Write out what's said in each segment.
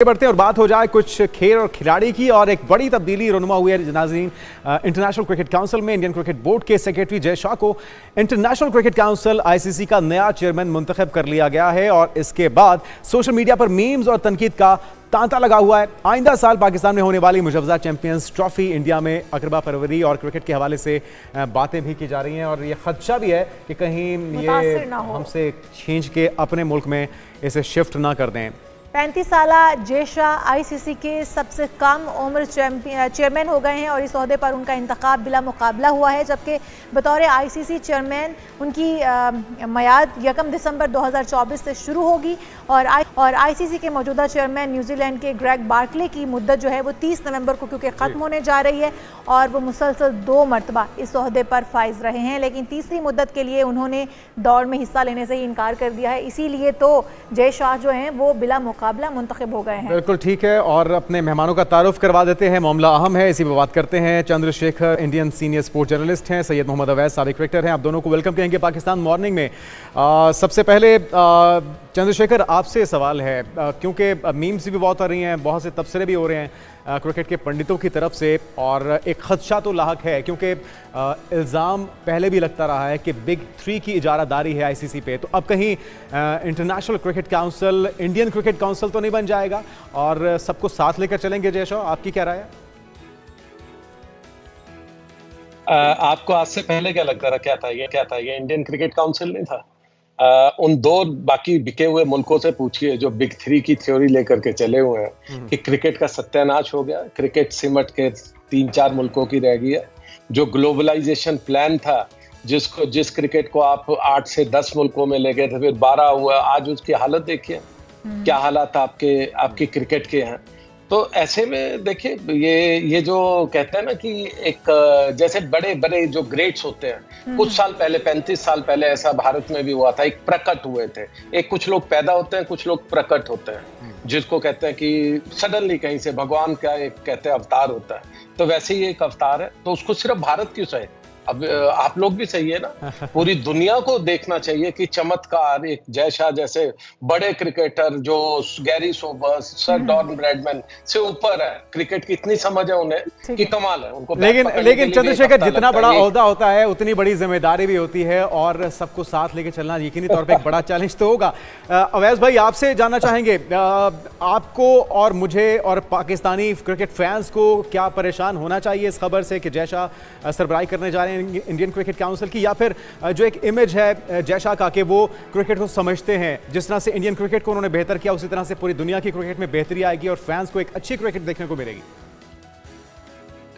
बढ़ते हैं और बात हो जाए कुछ खेल और खिलाड़ी की। और एक बड़ी तब्दीली रुनुमा हुई है नाज़रीन। इंटरनेशनल क्रिकेट काउंसिल में इंडियन क्रिकेट बोर्ड के सेक्रेटरी जय शाह को इंटरनेशनल क्रिकेट काउंसिल आईसीसी का नया चेयरमैन मुंतखब कर लिया गया है। और इसके बाद सोशल मीडिया पर मीम्स और तनकीद का तांता लगा हुआ है। आइंदा साल पाकिस्तान में होने वाली मुजव्वजा चैंपियंस ट्रॉफी इंडिया में अकरबा फरवरी और क्रिकेट के हवाले से बातें भी की जा रही हैं और ये खदशा भी है कि कहीं ये हमसे खींच के अपने मुल्क में इसे शिफ्ट ना कर दें। 35 साला जय शाह आईसीसी के सबसे कम उम्र चेयरमैन हो गए हैं और इस ओहदे पर उनका इंतखाब बिला मुकाबला हुआ है, जबकि बतौर आईसीसी चेयरमैन उनकी मियाद 1 दिसंबर 2024 से शुरू होगी और आईसीसी के मौजूदा चेयरमैन न्यूजीलैंड के ग्रेग बार्कले की मुद्दत जो है वो 30 नवंबर को क्योंकि ख़त्म होने जा रही है और वो मुसलसल 2 मरतबा इस ओहदे पर फाइज रहे हैं, लेकिन तीसरी मुद्दत के लिए उन्होंने दौड़ में हिस्सा लेने से ही इनकार कर दिया है। इसीलिए तो जय शाह जो हैं वो बिला मुकाबला मुंतखब हो गए हैं। बिल्कुल ठीक है और अपने मेहमानों का तारुफ करवा देते हैं। मामला अहम है, इसी पर बात करते हैं। Chandrashekhar Indian senior sports journalist हैं, सैयद मोहम्मद अवैस साबिक क्रिकेटर हैं। आप दोनों को वेलकम कहेंगे पाकिस्तान मॉर्निंग में। सबसे पहले चंद्रशेखर आपसे सवाल है, क्योंकि मीम्स भी बहुत आ रही हैं, बहुत से तबसरे भी हो रहे हैं क्रिकेट के पंडितों की तरफ से और एक खदशा तो लाहक है क्योंकि इल्ज़ाम पहले भी लगता रहा है कि बिग 3 की इजारादारी है आईसीसी पे। तो अब कहीं international cricket council Indian cricket council तो नहीं बन जाएगा और सबको साथ लेकर चलेंगे? जय शाह, आपकी क्या राय है? आपको आज से पहले क्या लगता था? क्या था ये इंडियन क्रिकेट काउंसिल नहीं था? उन 2 बाकी बिके हुए मुल्कों से पूछिए जो बिग 3 की थ्योरी लेकर के चले हुए हैं कि क्रिकेट का सत्यानाश हो गया, क्रिकेट सिमट के 3-4 मुल्कों की रह गई है। जो ग्लोबलाइजेशन प्लान था, जिस क्रिकेट को आप 8 से 10 मुल्कों में ले गए थे, फिर 12 हुआ, आज उसकी हालत देखिए क्या हालात आपके क्रिकेट के हैं। तो ऐसे में देखिए ये जो कहते हैं ना कि एक जैसे बड़े बड़े जो ग्रेट्स होते हैं, कुछ साल पहले 35 साल पहले ऐसा भारत में भी हुआ था, एक प्रकट हुए थे। एक कुछ लोग पैदा होते हैं, कुछ लोग प्रकट होते हैं, जिसको कहते हैं कि सडनली कहीं से भगवान का एक कहते हैं अवतार होता है। तो वैसे ही एक अवतार है, तो उसको सिर्फ भारत क्यों सहे? अब आप लोग भी सही है ना, पूरी दुनिया को देखना चाहिए कि चमत्कार एक जय शाह जैसे बड़े क्रिकेटर जो Garry Sobers, sir Don Bradman से ऊपर है, क्रिकेट की इतनी समझ है उन्हें कि कमाल है उनको। लेकिन चंद्रशेखर, जितना बड़ा ओहदा होता है उतनी बड़ी जिम्मेदारी भी होती है और सबको साथ लेके चलना यकीनी तौर पे एक बड़ा चैलेंज तो होगा। अवैस भाई, आपसे जानना चाहेंगे, आपको और मुझे और पाकिस्तानी क्रिकेट फैंस को क्या परेशान होना चाहिए इस खबर से कि जय शाह सरबराही करने जा रहे हैं इंडियन क्रिकेट काउंसिल की, या फिर जो एक इमेज है जय शाह का कि वो क्रिकेट को समझते हैं, जिस तरह से इंडियन क्रिकेट को उन्होंने बेहतर किया उसी तरह से पूरी दुनिया की क्रिकेट में बेहतरी आएगी और फैंस को एक अच्छी क्रिकेट देखने को मिलेगी?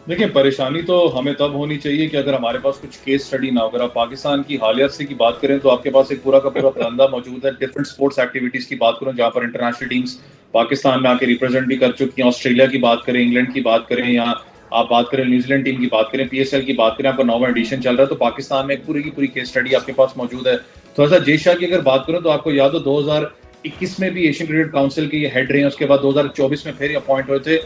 देखिए, परेशानी तो हमें तब होनी चाहिए कि अगर हमारे पास कुछ केस स्टडी ना हो। अगर आप पाकिस्तान की हालियात से की बात करें तो आपके पास एक पूरा का पूरा फलंदा मौजूद है। डिफरेंट स्पोर्ट्स एक्टिविटीज की बात करें जहाँ पर इंटरनेशनल टीम्स पाकिस्तान में आके रिप्रेजेंट भी कर चुकी हैं। ऑस्ट्रेलिया की बात करें, इंग्लैंड की बात करें, या आप बात करें न्यूजीलैंड टीम की बात करें, पीएसएल की बात करें, आपका 9वां एडिशन चल रहा है, तो पाकिस्तान में पूरी की पूरी केस स्टडी आपके पास मौजूद है। थोड़ा सा जय शाह की अगर बात करूं तो आपको याद हो 2021 में भी एशियन क्रिकेट काउंसिल के ये हेड रहे हैं, उसके बाद 2024 में फिर अपॉइंट हुए थे।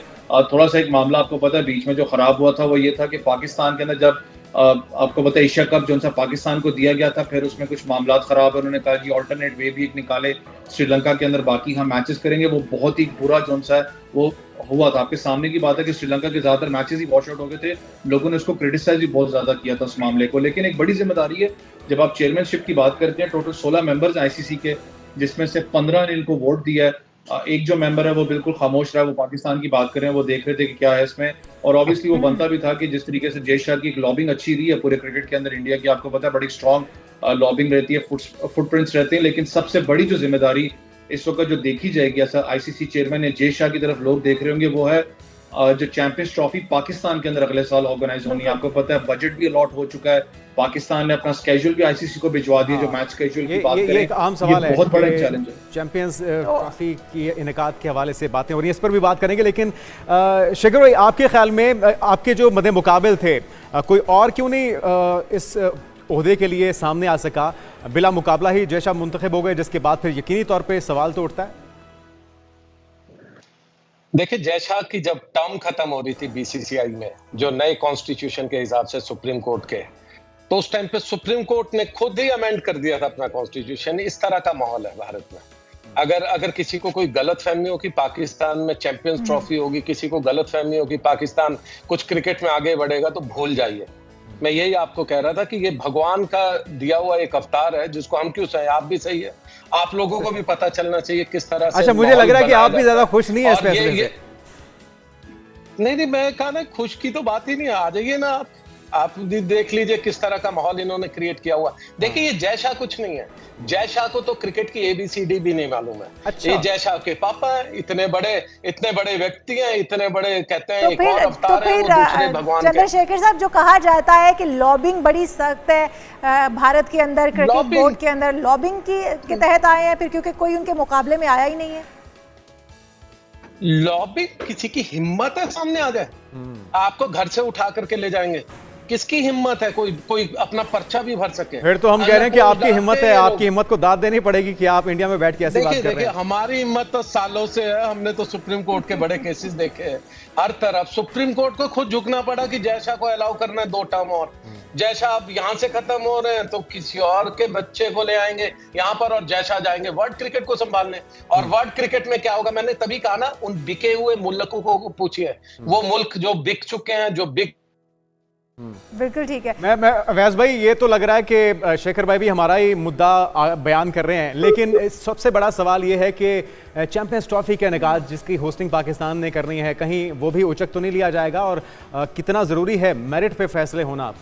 थोड़ा सा एक मामला आपको पता है बीच में जो खराब हुआ था वो ये था कि पाकिस्तान के अंदर जब आपको पता है एशिया कप जो सा पाकिस्तान को दिया गया था, फिर उसमें कुछ मामला खराब है। उन्होंने कहा कि ऑल्टरनेट वे भी एक निकाले, श्रीलंका के अंदर बाकी हम मैचेस करेंगे। वो बहुत ही बुरा जो सा है वो हुआ था। आपके सामने की बात है कि श्रीलंका के ज्यादातर मैचेस ही वॉश आउट हो गए थे। लोगों ने उसको क्रिटिसाइज भी बहुत ज्यादा किया था उस मामले को। लेकिन एक बड़ी जिम्मेदारी है जब आप चेयरमैनशिप की बात करते हैं। टोटल 16 मेंबर्स आईसीसी के, जिसमें से 15 ने इनको वोट दिया है। एक जो मेंबर है वो बिल्कुल खामोश रहा, वो पाकिस्तान की बात करें, वो देख रहे थे कि क्या है इसमें। और ऑब्वियसली वो बनता भी था कि जिस तरीके से जय शाह की एक लॉबिंग अच्छी रही है पूरे क्रिकेट के अंदर इंडिया की, आपको पता है बड़ी स्ट्रॉन्ग लॉबिंग रहती है, फुटप्रिंट्स रहते हैं। लेकिन सबसे बड़ी जो जिम्मेदारी इस वक्त जो देखी जाएगी, ऐसा आईसीसी चेयरमैन या जय शाह की तरफ लोग देख रहे होंगे, वो है जो चैंपियंस ट्रॉफी पाकिस्तान के अंदर अगले साल ऑर्गेनाइज होनी है। आपको पता है बजट भी अलॉट हो चुका है, पाकिस्तान ने अपना स्केड्यूल भी आईसीसी को भिजवा दिया। जो मैच स्केड्यूल की बात करें, एक आम सवाल है, बहुत बड़ा चैलेंज है। चैंपियंस ट्रॉफी की इनेकाद के हवाले से बातें हो रही हैं, इस पर भी बात करेंगे। लेकिन शेखर भाई, आपके ख्याल में आपके जो मद्दे मुकाबिल थे, कोई और क्यों नहीं इस ओहदे के लिए सामने आ सका? बिला मुकाबला ही जय शाह मुंतखब हो गए, जिसके बाद फिर यकीनी तौर पर सवाल तो उठता है। देखिए, जय शाह की जब टर्म खत्म हो रही थी बीसीसीआई में, जो नए कॉन्स्टिट्यूशन के हिसाब से सुप्रीम कोर्ट के, तो उस टाइम पे सुप्रीम कोर्ट ने खुद ही अमेंड कर दिया था अपना कॉन्स्टिट्यूशन। इस तरह का माहौल है भारत में। अगर अगर किसी को कोई गलतफहमी हो कि पाकिस्तान में चैंपियंस ट्रॉफी होगी, किसी को गलतफहमी हो कि पाकिस्तान कुछ क्रिकेट में आगे बढ़ेगा, तो भूल जाइए। मैं यही आपको कह रहा था कि ये भगवान का दिया हुआ एक अवतार है जिसको हम क्यों सही, आप भी सही है, आप लोगों को भी पता चलना चाहिए किस तरह से। अच्छा, मुझे लग रहा है कि आप भी ज्यादा खुश नहीं है इस फैसले से। नहीं, मैं कहा ना, खुश की तो बात ही नहीं है। आ जाइए ना, आप देख लीजिए किस तरह का माहौल इन्होंने क्रिएट किया हुआ। देखिए, ये जय शाह कुछ नहीं है। जय शाह को तो क्रिकेट की ABCD भी नहीं मालूम है। अच्छा। ये जय शाह के पापा हैं, इतने बड़े व्यक्ति हैं, इतने बड़े, कहते हैं एक और अवतार है वो दूसरे भगवान के। चंद्रशेखर साहब, जो कहा जाता है कि लॉबिंग बड़ी सख्त है भारत के अंदर, क्रिकेट बोर्ड के अंदर, लॉबिंग के तहत आए हैं फिर, क्योंकि कोई उनके मुकाबले में आया ही नहीं है। लॉबिंग, किसी की हिम्मत है सामने आ जाए, आपको घर से उठा करके ले जाएंगे? किसकी हिम्मत है कोई अपना पर्चा भी भर सके? फिर तो हम कह रहे हैं कि आपकी हिम्मत है, आपकी हिम्मत को दाद देनी पड़ेगी कि आप इंडिया में बैठ के ऐसी बात कर रहे हैं। देखिए, हमारी हिम्मत तो सालों से है। हमने तो सुप्रीम कोर्ट के बड़े केसेस देखे हैं हर तरफ। सुप्रीम कोर्ट को खुद झुकना पड़ा कि जय शाह को अलाउ करना है 2 टर्म और। जय शाह अब यहाँ से खत्म हो रहे हैं तो किसी और के बच्चे को ले आएंगे यहाँ पर, और जय शाह जाएंगे वर्ल्ड क्रिकेट को संभालने। और वर्ल्ड क्रिकेट में क्या होगा, मैंने तभी कहा ना, उन बिके हुए मुल्कों को पूछिए, वो मुल्क जो बिक चुके हैं, जो बिक। बिल्कुल ठीक है। मैं अवैस भाई, ये तो लग रहा है कि शेखर भाई भी हमारा ही मुद्दा बयान कर रहे हैं, लेकिन सबसे बड़ा सवाल ये है कि चैंपियंस ट्रॉफी के निकाल जिसकी होस्टिंग पाकिस्तान ने करनी है, कहीं वो भी उचक तो नहीं लिया जाएगा? और कितना जरूरी है मेरिट पे फैसले होना?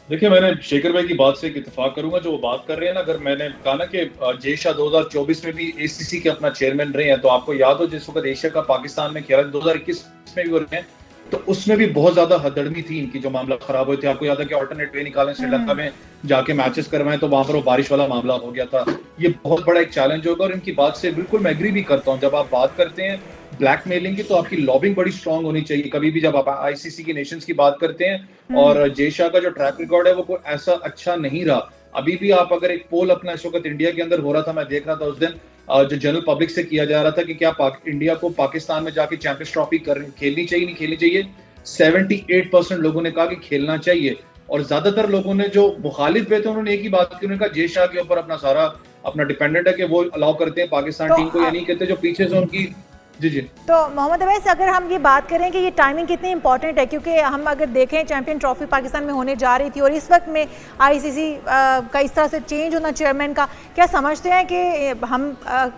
देखिए, मैंने शेखर भाई की बात से एक इत्तेफाक करूंगा जो वो बात कर रहे हैं ना। अगर मैंने कहा ना कि जय शाह 2024 में भी ACC के अपना चेयरमैन रहे हैं, तो आपको याद हो जिस वक्त एशिया का पाकिस्तान में खेला 2021 में भी वो रहे हैं, तो उसमें भी बहुत ज्यादा हदड़मी थी इनकी, जो मामला खराब हुए थे। आपको याद है कि ऑल्टरनेट वे निकाले, श्रीलंका में जाके मैचेस करवाएं, तो वहां पर वो बारिश वाला मामला हो गया था। ये बहुत बड़ा एक चैलेंज होगा, और इनकी बात से बिल्कुल मैं एग्री भी करता हूँ। जब आप बात करते हैं ब्लैकमेलिंग की, तो आपकी लॉबिंग बड़ी स्ट्रांग होनी चाहिए। कभी भी जब आप ICC की नेशंस की बात करते हैं, और जय शाह का जो ट्रैक रिकॉर्ड है वो कोई ऐसा अच्छा नहीं रहा। अभी भी आप अगर एक पोल अपना इस वक्त इंडिया के अंदर हो रहा था, मैं देख रहा था उस दिन, जो जनरल पब्लिक से किया जा रहा था कि क्या इंडिया को पाकिस्तान में जाके चैंपियंस ट्रॉफी खेलनी चाहिए, नहीं खेलनी चाहिए। 78% लोगों ने कहा कि खेलना चाहिए, और ज्यादातर लोगों ने जो मुखालिफ थे उन्होंने एक ही बात की, उन्होंने कहा जय शाह के ऊपर अपना डिपेंडेंट है कि वो अलाउ करते हैं पाकिस्तान टीम को, या नहीं कहते, जो पीछे से उनकी। जी। तो मोहम्मद अवैस, अगर हम ये बात करें कि ये टाइमिंग कितनी इंपॉर्टेंट है, क्योंकि हम अगर देखें चैंपियन ट्रॉफी पाकिस्तान में होने जा रही थी, और इस वक्त में ICC का इस तरह से चेंज होना चेयरमैन का, क्या समझते हैं कि हम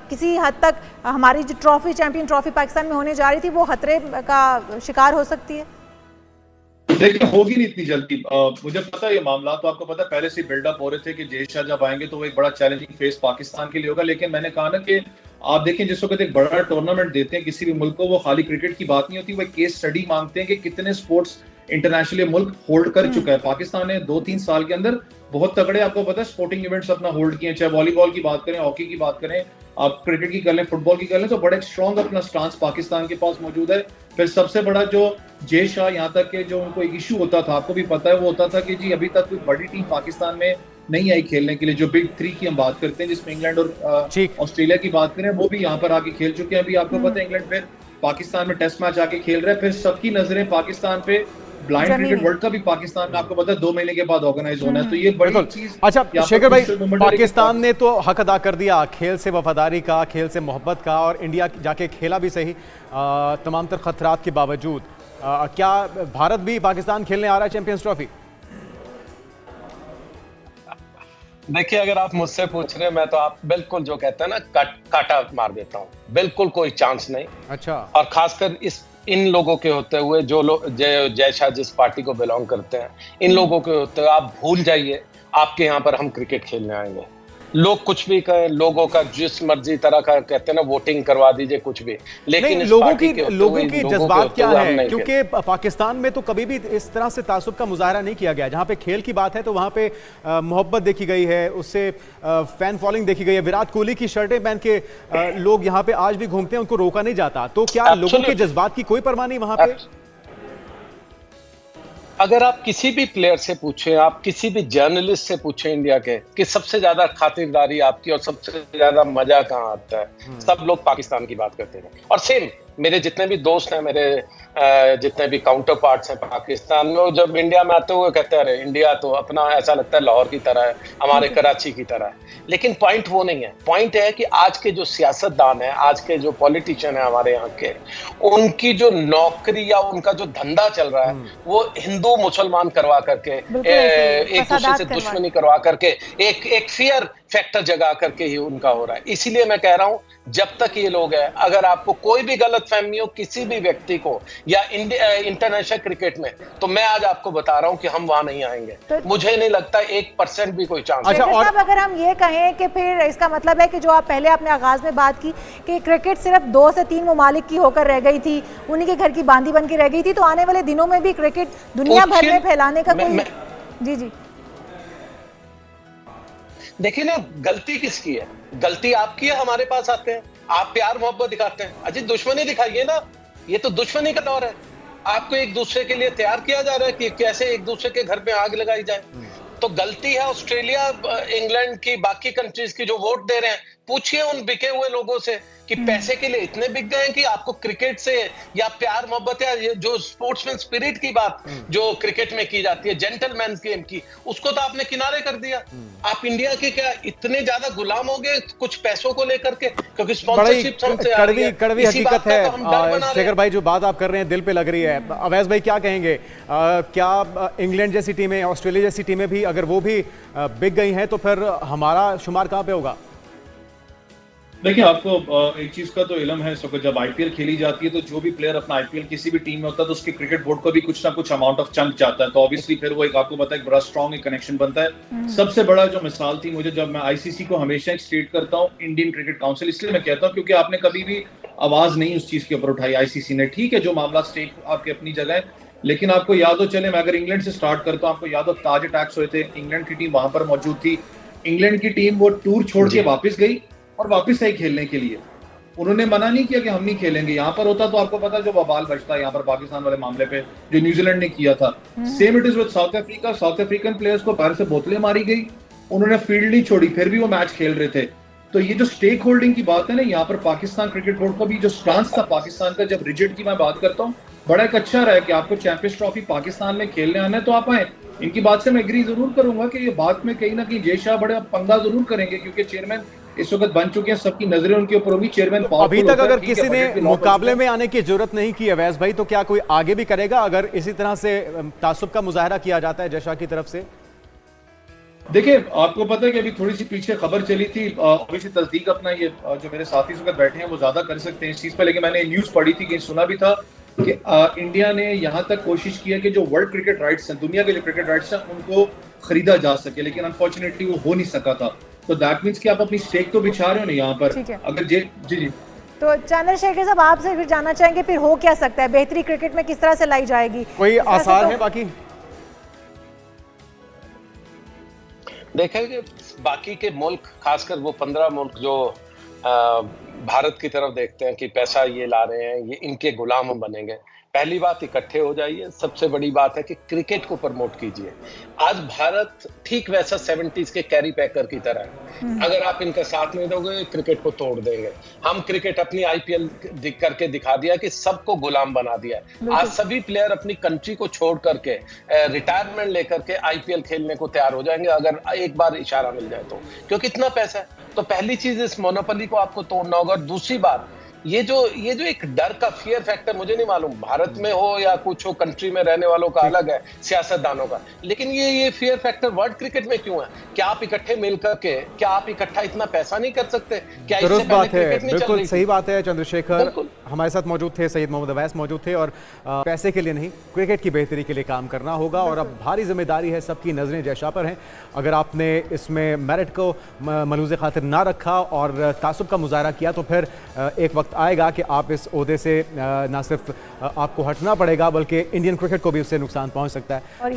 किसी हद तक हमारी जो ट्रॉफी, चैंपियन ट्रॉफी पाकिस्तान में होने जा रही थी, वो खतरे का शिकार हो सकती है? देखिए, होगी नहीं इतनी जल्दी। मुझे पता है ये मामला, तो आपको पता है पहले से बिल्डअप हो रहे थे कि जय शाह जब आएंगे तो वो एक बड़ा चैलेंजिंग फेस पाकिस्तान के लिए होगा। लेकिन मैंने कहा ना कि आप देखें, जिस वक्त एक बड़ा टूर्नामेंट देते हैं किसी भी मुल्क को, वो खाली क्रिकेट की बात नहीं होती, वो एक केस स्टडी मांगते हैं कि कितने स्पोर्ट्स इंटरनेशनली मुल्क होल्ड कर चुका है। पाकिस्तान ने 2-3 साल के अंदर बहुत तगड़े, आपको पता है, स्पोर्टिंग इवेंट्स अपना होल्ड किए, चाहे वॉलीबॉल की बात करें, हॉकी की बात करें, आप क्रिकेट की कर लें, फुटबॉल की कर लें, तो बड़ा एक स्ट्रॉन्ग अपना स्टांस पाकिस्तान के पास मौजूद है। फिर सबसे बड़ा जो जय शाह, यहाँ तक के जो उनको एक इशू होता था, आपको भी पता है, वो होता था कि जी अभी तक कोई बड़ी टीम पाकिस्तान में नहीं आई खेलने के लिए। जो बिग 3 की हम बात करते हैं, जिसमें इंग्लैंड और ऑस्ट्रेलिया की बात करें, वो भी यहाँ पर आके खेल चुके हैं। अभी आपको पता है इंग्लैंड फिर पाकिस्तान में टेस्ट मैच आके खेल रहा है। फिर सबकी नजरें पाकिस्तान पे, ब्लाइंड क्रिकेट वर्ल्ड कप भी पाकिस्तान में आपको पता है 2 महीने के बाद ऑर्गेनाइज होना है, तो ये बड़ी चीज। अच्छा शेखर भाई, पाकिस्तान ने तो हक अदा कर दिया खेल से वफादारी का, खेल से मोहब्बत का, और इंडिया जाके खेला भी सही तमाम तर खतरात के बावजूद। क्या भारत भी पाकिस्तान खेलने आ रहा है चैंपियंस ट्रॉफी? देखिए, अगर आप मुझसे पूछ रहे हैं, मैं तो आप बिल्कुल जो कहते हैं ना, काटा मार देता हूँ, बिल्कुल कोई चांस नहीं। अच्छा। और खासकर इन लोगों के होते हुए, जो लोग जय शाह जिस पार्टी को बिलोंग करते हैं, इन लोगों के होते हुए आप भूल जाइए आपके यहाँ पर हम क्रिकेट खेलने आएंगे। लोग कुछ भी कहें, लोगों का जिस मर्जी तरह का कहते हैं ना, वोटिंग करवा दीजिए कुछ भी, लेकिन लोगों की जज्बात क्या है? क्योंकि पाकिस्तान में तो कभी भी इस तरह से तासुब का मुजाहरा नहीं किया गया। जहाँ पे खेल की बात है तो वहाँ पे मोहब्बत देखी गई है, उससे फैन फॉलोइंग देखी गई है। विराट कोहली की शर्टें पहन के लोग यहाँ पे आज भी घूमते हैं, उनको रोका नहीं जाता। तो क्या लोगों के जज्बात की कोई परवाह नहीं वहाँ पे? अगर आप किसी भी प्लेयर से पूछें, आप किसी भी जर्नलिस्ट से पूछें इंडिया के कि सबसे ज्यादा खातिरदारी आपकी और सबसे ज्यादा मजा कहाँ आता है, सब लोग पाकिस्तान की बात करते हैं। और सेम मेरे जितने भी दोस्त हैं, मेरे जितने भी काउंटर पार्ट्स हैं पाकिस्तान में, वो जब इंडिया में आते हुए कहते हैं अरे इंडिया तो अपना ऐसा लगता है लाहौर की तरह है, हमारे कराची की तरह है। लेकिन पॉइंट वो नहीं है। पॉइंट है कि आज के जो सियासतदान है, आज के जो पॉलिटिशियन है हमारे यहाँ के, उनकी जो नौकरी या उनका जो धंधा चल रहा है वो हिंदू मुसलमान करवा करके, एक दूसरे से दुश्मनी करवा करके, एक फियर फैक्टर जगा करके ही उनका हो रहा है। इसीलिए मैं कह रहा हूं जब तक ये लोग हैं, अगर आपको कोई भी गलतफहमी हो किसी भी व्यक्ति को या इंटरनेशनल क्रिकेट में, तो मैं आज आपको बता रहा हूं कि हम वहां नहीं आएंगे। तो मुझे नहीं लगता 1% भी कोई चांस। अच्छा, और अगर हम ये कहें कि फिर इसका मतलब है कि जो आप पहले आपने आगाज में बात की कि क्रिकेट सिर्फ 2 से 3 ममालिक की होकर रह गई थी, उन्हीं के घर की बांदी बन के रह गई थी, तो आने वाले दिनों में भी क्रिकेट दुनिया भर में फैलाने का कोई जी देखिए ना, गलती किसकी है? गलती आपकी है। हमारे पास आते हैं, आप प्यार मोहब्बत दिखाते हैं, अजी दुश्मनी दिखाइए ना। ये तो दुश्मनी का दौर है। आपको एक दूसरे के लिए तैयार किया जा रहा है कि कैसे एक दूसरे के घर में आग लगाई जाए। तो गलती है ऑस्ट्रेलिया, इंग्लैंड की, बाकी कंट्रीज की जो वोट दे रहे हैं। पूछिए उन बिके हुए लोगों से कि पैसे के लिए इतने बिक गए हैं कि आपको क्रिकेट से या प्यार मोहब्बत या जो स्पोर्ट्समैन स्पिरिट की बात जो क्रिकेट में की जाती है, जेंटलमैन गेम की, उसको तो आपने किनारे कर दिया। आप इंडिया के क्या इतने ज्यादा गुलाम हो गए कुछ पैसों को लेकर के? क्योंकि स्पॉन्सरशिप हमसे आ रही है। कड़वी हकीकत है। शेखर भाई, जो बात आप कर रहे हैं दिल पे लग रही है। अवैस भाई क्या कहेंगे? क्या इंग्लैंड जैसी टीमें, ऑस्ट्रेलिया जैसी टीमें भी अगर वो भी बिक गई हैं तो फिर हमारा शुमार कहां पे होगा? देखिए, आपको एक चीज का तो इल्म है, सो जब आईपीएल खेली जाती है तो जो भी प्लेयर अपना आईपीएल किसी भी टीम में होता है तो उसके क्रिकेट बोर्ड को भी कुछ ना कुछ अमाउंट ऑफ चंक जाता है। तो ऑब्वियसली फिर वो एक आपको पता है बड़ा स्ट्रॉन्ग एक कनेक्शन बनता है। सबसे बड़ा जो मिसाल थी मुझे, जब मैं आईसीसी को हमेशा एक स्टेट करता हूँ इंडियन क्रिकेट काउंसिल, इसलिए मैं कहता हूँ क्योंकि आपने कभी भी आवाज नहीं उस चीज के ऊपर उठाई आईसीसी ने। ठीक है, जो मामला स्टेट आपकी अपनी जगह है, लेकिन आपको याद हो, चले मैं अगर इंग्लैंड से स्टार्ट करता हूँ, आपको याद हो ताज अटैक्स हुए थे, इंग्लैंड की टीम वहां पर मौजूद थी। इंग्लैंड की टीम वो टूर छोड़ के वापस गई और वापस आई खेलने के लिए। उन्होंने मना नहीं किया कि हम नहीं खेलेंगे। यहाँ पर होता तो आपको पता जो बवाल बचता है यहाँ पर पाकिस्तान वाले मामले पे जो न्यूजीलैंड ने किया था। Same it is with south Africa. South African players को पैर से बोतलें मारी गई, उन्होंने फील्ड नहीं छोड़ी, फिर भी वो मैच खेल रहे थे। तो ये जो स्टेक होल्डिंग की बात है ना, यहाँ पर पाकिस्तान क्रिकेट बोर्ड का भी जो स्टांस था पाकिस्तान का, जब रिजिड की मैं बात करता हूँ, बड़ा एक अच्छा रहा है कि आपको चैंपियंस ट्रॉफी पाकिस्तान में खेलने आना है तो आप आए। इनकी बात से मैं एग्री जरूर करूंगा कि ये बात में कहीं ना कहीं जय शाह बड़े पंगा जरूर करेंगे, क्योंकि चेयरमैन इस वक्त बन चुके हैं, सबकी नजरें उनके ऊपर होंगी। चेयरमैन अभी तक अगर किसी ने मुकाबले में आने की जरूरत नहीं की अवैस भाई, तो क्या कोई आगे भी करेगा अगर इसी तरह से तासुब का मुजाहरा किया जाता है जय शाह की तरफ से? देखिए, आपको पता है कि अभी थोड़ी सी पीछे खबर चली थी, ऑब्वियसली तस्दीक अपना ये जो मेरे साथी इस वक्त बैठे हैं वो ज्यादा कर सकते हैं इस चीज पर, लेकिन मैंने न्यूज पढ़ी थी कि सुना भी था कि इंडिया ने यहाँ तक कोशिश की है कि जो वर्ल्ड क्रिकेट राइट्स हैं, दुनिया के जो क्रिकेट राइट्स हैं, उनको खरीदा जा सके, लेकिन अनफॉर्चुनेटली वो हो नहीं सका था। तो दैट मींस कि आप अपनी स्टेक तो बिछा रहे हो ना यहाँ पर। अगर जी तो चंद्रशेखर साहब, आपसे फिर जानना चाहेंगे फिर हो क्या सकता है, बेहतरी क्रिकेट में किस तरह से लाई जाएगी? कोई आसार है बाकी? देखेंगे बाकी के मुल्क, खासकर वो 15 मुल्क जो भारत की तरफ देखते हैं कि पैसा ये ला रहे हैं, ये इनके गुलाम हम बनेंगे। पहली बात, इकट्ठे हो जाइए। सबसे बड़ी बात है कि क्रिकेट को प्रमोट कीजिए। आज भारत ठीक वैसा 70s के कैरी पैकर की तरह है। अगर आप इनका साथ नहीं दोगे, क्रिकेट को तोड़ देंगे। हम क्रिकेट अपनी आईपीएल करके दिखा दिया कि सबको गुलाम बना दिया। आज सभी प्लेयर अपनी कंट्री को छोड़ करके रिटायरमेंट लेकर के आईपीएल खेलने को तैयार हो जाएंगे अगर एक बार इशारा मिल जाए तो, क्योंकि इतना पैसा है। तो पहली चीज, इस मोनोपोली को आपको तोड़ना होगा। और दूसरी बात, ये जो एक डर का फियर फैक्टर, मुझे नहीं मालूम भारत में हो या कुछ हो, कंट्री में रहने वालों का अलग है, सियासतदानों का, लेकिन ये फियर फैक्टर वर्ल्ड क्रिकेट में क्यों है? क्या आप इकट्ठे मिलकर के, क्या आप इकट्ठा इतना पैसा नहीं कर सकते? क्या दुरुस्त बात है, बिल्कुल सही बात है। चंद्रशेखर हमारे साथ मौजूद थे, सैयद मोहम्मद अवैस मौजूद थे। और पैसे के लिए नहीं, क्रिकेट की बेहतरी के लिए काम करना होगा। और अब भारी जिम्मेदारी है, सबकी नजरें जय शाह पर हैं। अगर आपने इसमें मेरिट को मलूज़े खातिर ना रखा और तासुब का मुजाहरा किया तो फिर एक वक्त आएगा कि आप इस ओहदे से ना सिर्फ आपको हटना पड़ेगा बल्कि इंडियन क्रिकेट को भी उससे नुकसान पहुंच सकता है।